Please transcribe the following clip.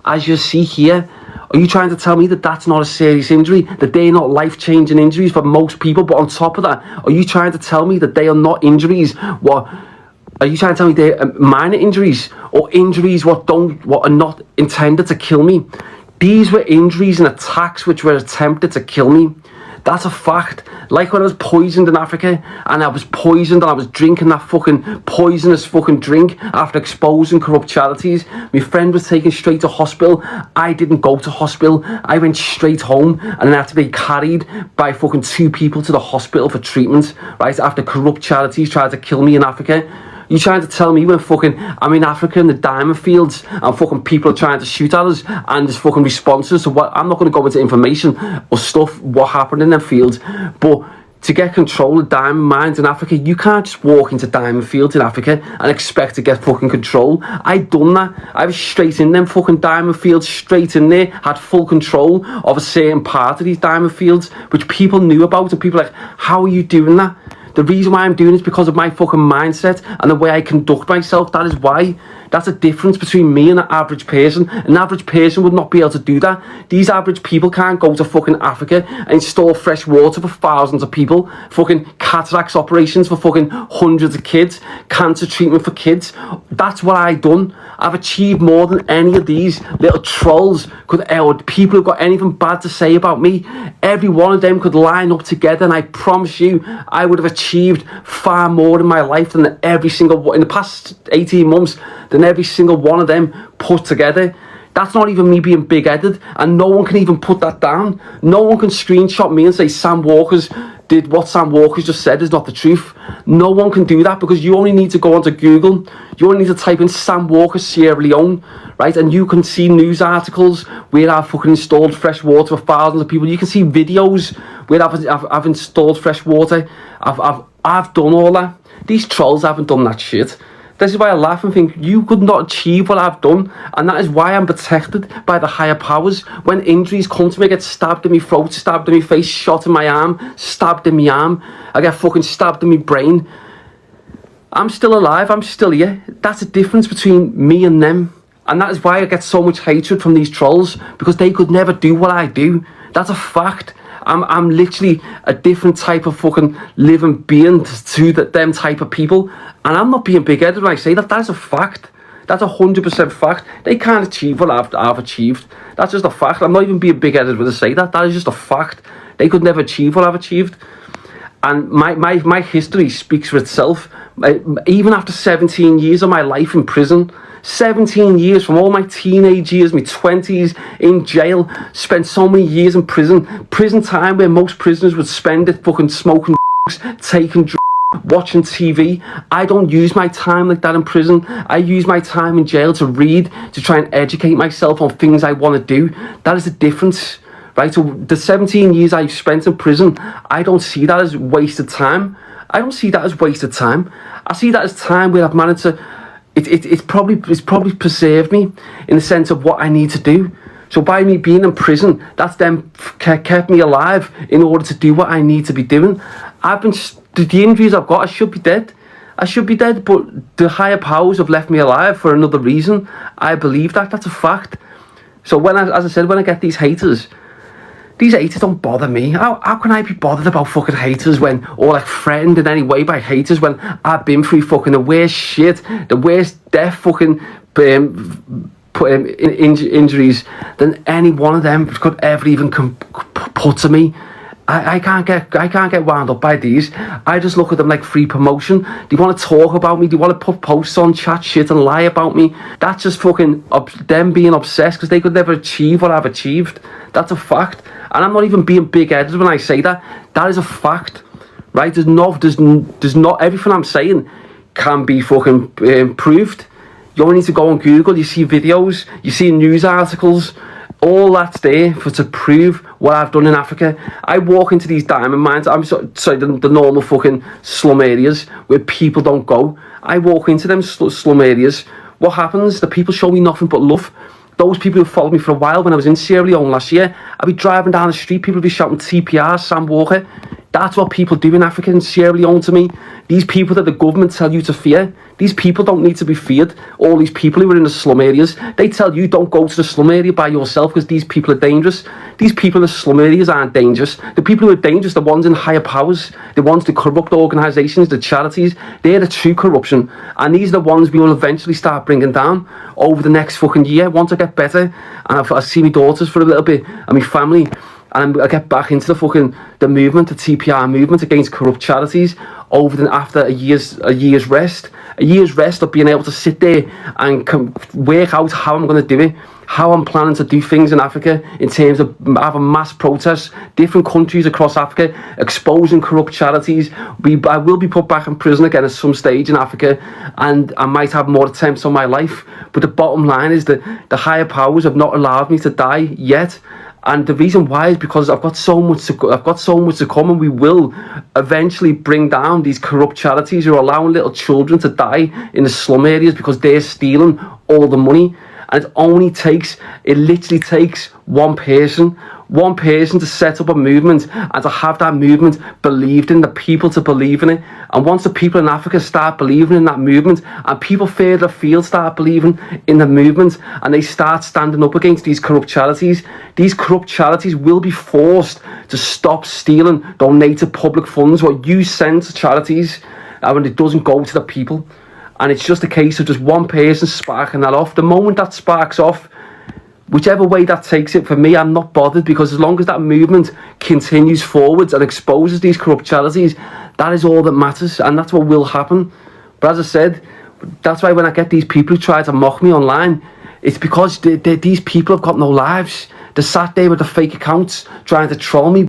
as you see here. Are you trying to tell me that that's not a serious injury, that they're not life-changing injuries for most people? But on top of that, are you trying to tell me that they are not injuries? What are you trying to tell me? They're minor injuries, or injuries what are not intended to kill me? These were injuries and attacks which were attempted to kill me. That's a fact. Like when I was poisoned in Africa, and I was poisoned and I was drinking that fucking poisonous fucking drink after exposing corrupt charities. My friend was taken straight to hospital. I didn't go to hospital. I went straight home and then had to be carried by fucking 2 people to the hospital for treatment, right? After corrupt charities tried to kill me in Africa. You trying to tell me when fucking I'm in Africa in the diamond fields and fucking people are trying to shoot at us and there's fucking responses? So what? I'm not going to go into information or stuff what happened in them fields, but to get control of diamond mines in Africa, you can't just walk into diamond fields in Africa and expect to get fucking control. I done that. I was straight in them fucking diamond fields, straight in there, had full control of a certain part of these diamond fields, which people knew about, and people were like, how are you doing that? The reason why I'm doing it is because of my fucking mindset and the way I conduct myself. That is why. That's a difference between me and an average person. An average person would not be able to do that. These average people can't go to fucking Africa and install fresh water for thousands of people, fucking cataracts operations for fucking hundreds of kids, cancer treatment for kids. That's what I've done. I've achieved more than any of these little trolls could, or people who've got anything bad to say about me. Every one of them could line up together, and I promise you, I would have achieved far more in my life than every single one in the past 18 months. Than every single one of them put together. That's not even me being big-headed, and no one can even put that down. No one can screenshot me and say Sam Walker's did what Sam Walker's just said is not the truth. No one can do that, because you only need to go onto Google. You only need to type in Sam Walker Sierra Leone, right? And you can see news articles where I've fucking installed fresh water for thousands of people. You can see videos where I've installed fresh water. I've done all that. These trolls haven't done that shit. This is why I laugh and think, you could not achieve what I've done, and that is why I'm protected by the higher powers. When injuries come to me, I get stabbed in my throat, stabbed in my face, shot in my arm, stabbed in my arm, I get fucking stabbed in my brain. I'm still alive, I'm still here. That's the difference between me and them. And that is why I get so much hatred from these trolls, because they could never do what I do. That's a fact. I'm literally a different type of fucking living being to them type of people. And I'm not being big-headed when I say that. That's a fact. That's 100% fact. They can't achieve what I've achieved. That's just a fact. I'm not even being big-headed when I say that. That is just a fact. They could never achieve what I've achieved. And my history speaks for itself. Even after 17 years of my life in prison, 17 years from all my teenage years, my 20s in jail, spent so many years in prison time where most prisoners would spend it fucking smoking drugs, taking drugs, watching TV. I don't use my time like that in prison. I use my time in jail to read, to try and educate myself on things I want to do. That is the difference, right? So the 17 years I've spent in prison, I don't see that as wasted time. I don't see that as wasted time. I see that as time where I've managed to It's probably preserved me in the sense of what I need to do. So by me being in prison, that's then kept me alive in order to do what I need to be doing. The injuries I've got, I should be dead. But the higher powers have left me alive for another reason. I believe that. That's a fact. So as I said, when I get these haters don't bother me. How can I be bothered about fucking haters or like threatened in any way by haters when I've been through fucking the worst shit, the worst death fucking injuries than any one of them could ever even put to me. I can't get wound up by these. I just look at them like free promotion. They want to talk about me. They want to put posts on, chat shit and lie about me. That's just fucking them being obsessed because they could never achieve what I've achieved. That's a fact. And I'm not even being big-headed when I say that. That is a fact, right? There's not everything I'm saying can be fucking proved. You only need to go on Google. You see videos. You see news articles. All that's there to prove what I've done in Africa. I walk into these diamond mines. The normal fucking slum areas where people don't go. I walk into them slum areas. What happens? The people show me nothing but love. Those people who followed me for a while when I was in Sierra Leone last year, I'd be driving down the street, people would be shouting TPR, Sam Walker. That's what people do in Africa and Sierra Leone to me. These people that the government tell you to fear, these people don't need to be feared. All these people who are in the slum areas, they tell you don't go to the slum area by yourself because these people are dangerous. These people in the slum areas aren't dangerous. The people who are dangerous, the ones in higher powers, the ones, the corrupt organisations, the charities, they're the true corruption. And these are the ones we will eventually start bringing down over the next fucking year. Once I get better and I see my daughters for a little bit and my family, and I get back into the movement, the TPR movement against corrupt charities after a year's rest of being able to sit there and work out how I'm going to do it, how I'm planning to do things in Africa in terms of having mass protests, different countries across Africa, exposing corrupt charities. I will be put back in prison again at some stage in Africa, and I might have more attempts on my life. But the bottom line is that the higher powers have not allowed me to die yet. And the reason why is because I've got so much to come, and we will eventually bring down these corrupt charities who are allowing little children to die in the slum areas because they're stealing all the money. And it literally takes one person to set up a movement and to have that movement believed in, the people to believe in it. And once the people in Africa start believing in that movement, and people further afield start believing in the movement, and they start standing up against these corrupt charities will be forced to stop stealing donated public funds, what you send to charities, when it doesn't go to the people. And it's just a case of just one person sparking that off. The moment that sparks off, whichever way that takes it, for me, I'm not bothered, because as long as that movement continues forwards and exposes these corrupt charities, that is all that matters, and that's what will happen. But as I said, that's why when I get these people who try to mock me online, it's because these people have got no lives. They're sat there with the fake accounts trying to troll me.